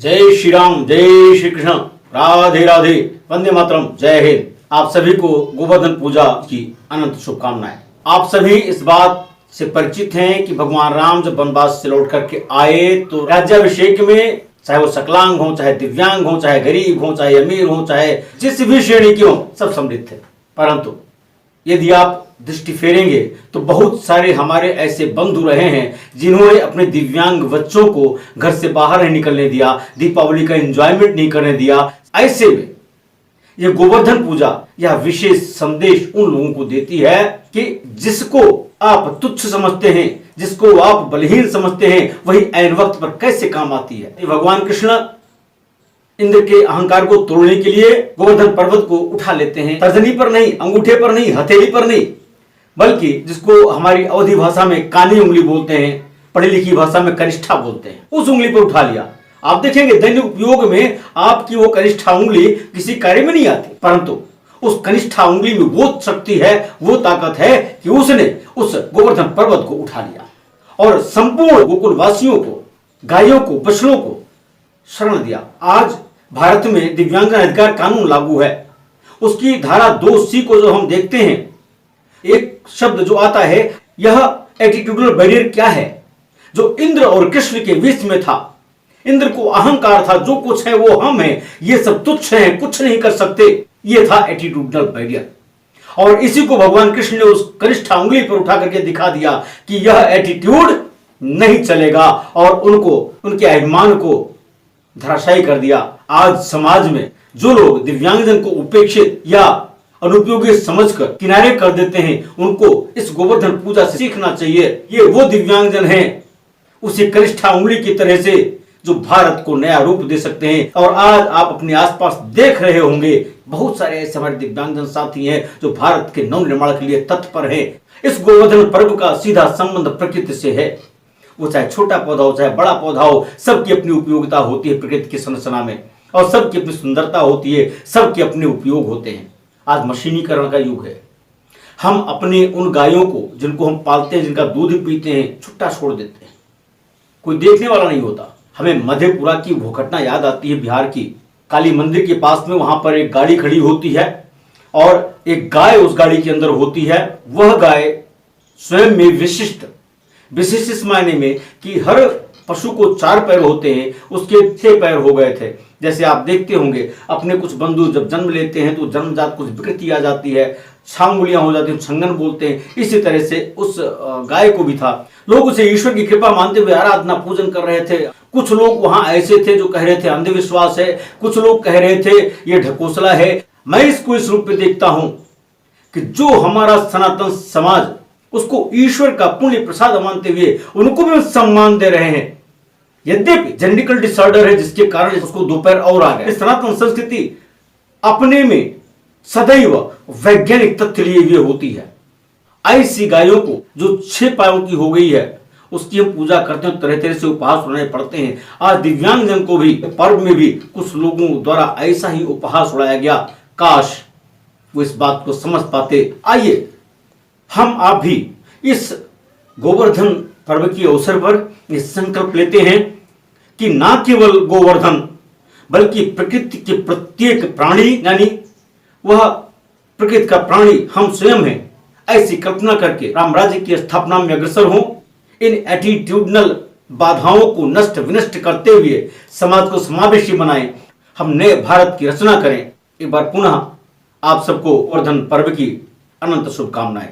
जय श्री राम, जय श्री कृष्ण, राधे राधे, वंदे मातरम, जय हिंद। आप सभी को गोवर्धन पूजा की अनंत शुभकामनाएं। आप सभी इस बात से परिचित हैं कि भगवान राम जब वनवास से लौट करके आए तो राज्याभिषेक में चाहे वो सकलांग हो, चाहे दिव्यांग हो, चाहे गरीब हो, चाहे अमीर हो, चाहे जिस भी श्रेणी के हो, सब समृद्ध थे। परंतु यदि आप दृष्टि फेरेंगे तो बहुत सारे हमारे ऐसे बंधु रहे हैं जिन्होंने अपने दिव्यांग बच्चों को घर से बाहर नहीं निकलने दिया, दीपावली का एंजॉयमेंट नहीं करने दिया। ऐसे में यह गोवर्धन पूजा यह विशेष संदेश उन लोगों को देती है कि जिसको आप तुच्छ समझते हैं, जिसको आप बलहीन समझते हैं, वही ऐन वक्त पर कैसे काम आती है। भगवान कृष्ण इंद्र के अहंकार को तोड़ने के लिए गोवर्धन पर्वत को उठा लेते हैं। तर्जनी पर नहीं, अंगूठे पर नहीं, हथेली पर नहीं, बल्कि जिसको हमारी अवधी भाषा में कानी उंगली बोलते हैं, पढ़ी लिखी भाषा में कनिष्ठा बोलते हैं, उस उंगली पर उठा लिया। आप देखेंगे दैनिक उपयोग में आपकी वो कनिष्ठा उंगली किसी कार्य में नहीं आती, परंतु उस कनिष्ठा उंगली में वो शक्ति है, वो ताकत है कि उसने उस गोवर्धन पर्वत को उठा लिया और संपूर्ण गोकुल वासियों को, गायों को, बछड़ों को शरण दिया। आज भारत में दिव्यांगजन अधिकार कानून लागू है। उसकी धारा 2C को जो हम देखते हैं, एक शब्द जो आता है, यह एटीट्यूडल बैरियर क्या है जो इंद्र और कृष्ण के बीच में था। इंद्र को अहंकार था, जो कुछ है वो हम हैं, ये सब तुच्छ हैं, कुछ नहीं कर सकते, ये था एटीट्यूडल बैरियर। और इसी को भगवान कृष्ण ने उस कनिष्ठ उंगली पर उठा करके दिखा दिया कि यह एटीट्यूड नहीं चलेगा और उनको, उनके अभिमान को धराशायी कर दिया। आज समाज में जो लोग दिव्यांगजन को उपेक्षित या अनुपयोगी समझकर किनारे कर देते हैं, उनको इस गोवर्धन पूजा से सीखना चाहिए। ये वो दिव्यांगजन हैं, उसी कनिष्ठा उंगली की तरह से, जो भारत को नया रूप दे सकते हैं। और आज आप अपने आसपास देख रहे होंगे बहुत सारे ऐसे हमारे दिव्यांगजन साथी हैं जो भारत के नव निर्माण के लिए तत्पर हैं। इस गोवर्धन पर्व का सीधा संबंध प्रकृति से है। वो चाहे छोटा पौधा हो, चाहे बड़ा पौधा हो, सबकी अपनी उपयोगिता होती है प्रकृति की संरचना में, और सबकी अपनी सुंदरता होती है, सबके अपने उपयोग होते हैं। आज मशीनीकरण का युग है। हम अपने उन गायों को जिनको हम पालते हैं, जिनका दूध पीते हैं, छुट्टा छोड़ देते हैं, कोई देखने वाला नहीं होता। हमें मधेपुरा की वो घटना याद आती है, बिहार की काली मंदिर के पास में। वहां पर एक गाड़ी खड़ी होती है और एक गाय उस गाड़ी के अंदर होती है। वह गाय स्वयं में विशिष्ट इस मायने में कि हर पशु को 4 पैर होते हैं, उसके 6 पैर हो गए थे। जैसे आप देखते होंगे अपने कुछ बंधु जब जन्म लेते हैं तो जन्मजात कुछ विकृति आ जाती है, छांगुलियां हो जाती हैं, छंगन बोलते हैं। इसी तरह से उस गाय को भी था। लोग उसे ईश्वर की कृपा मानते हुए आराधना पूजन कर रहे थे। कुछ लोग वहां ऐसे थे जो कह रहे थे अंधविश्वास है, कुछ लोग कह रहे थे ये ढकोसला है। मैं इसको इस रूप में देखता हूं कि जो हमारा सनातन समाज उसको ईश्वर का पुण्य प्रसाद मानते हुए उनको भी सम्मान दे रहे हैं। यद्यपि जेनेटिकल डिसऑर्डर है जिसके कारण उसको 2 पैर और आ गए। सनातन संस्कृति अपने में सदैव वैज्ञानिक तथ्य लिए हुए होती है। ऐसी गायों को जो 6 पैरों की हो गई है उसकी हम पूजा करते हैं, तरह तरह से उपहास उड़ाने पड़ते हैं। आज दिव्यांगजन को भी पर्व में भी कुछ लोगों द्वारा ऐसा ही उपहास उड़ाया गया। काश वो इस बात को समझ पाते। आइए हम आप भी इस गोवर्धन पर्व के अवसर पर यह संकल्प लेते हैं कि ना केवल गोवर्धन बल्कि प्रकृति के प्रत्येक प्राणी, यानी वह प्रकृति का प्राणी हम स्वयं हैं, ऐसी कल्पना करके राम राज्य की स्थापना में अग्रसर हों। इन एटीट्यूडनल बाधाओं को नष्ट विनष्ट करते हुए समाज को समावेशी बनाएं। हम नए भारत की रचना करें। एक बार पुनः आप सबको गोवर्धन पर्व की अनंत शुभकामनाएं।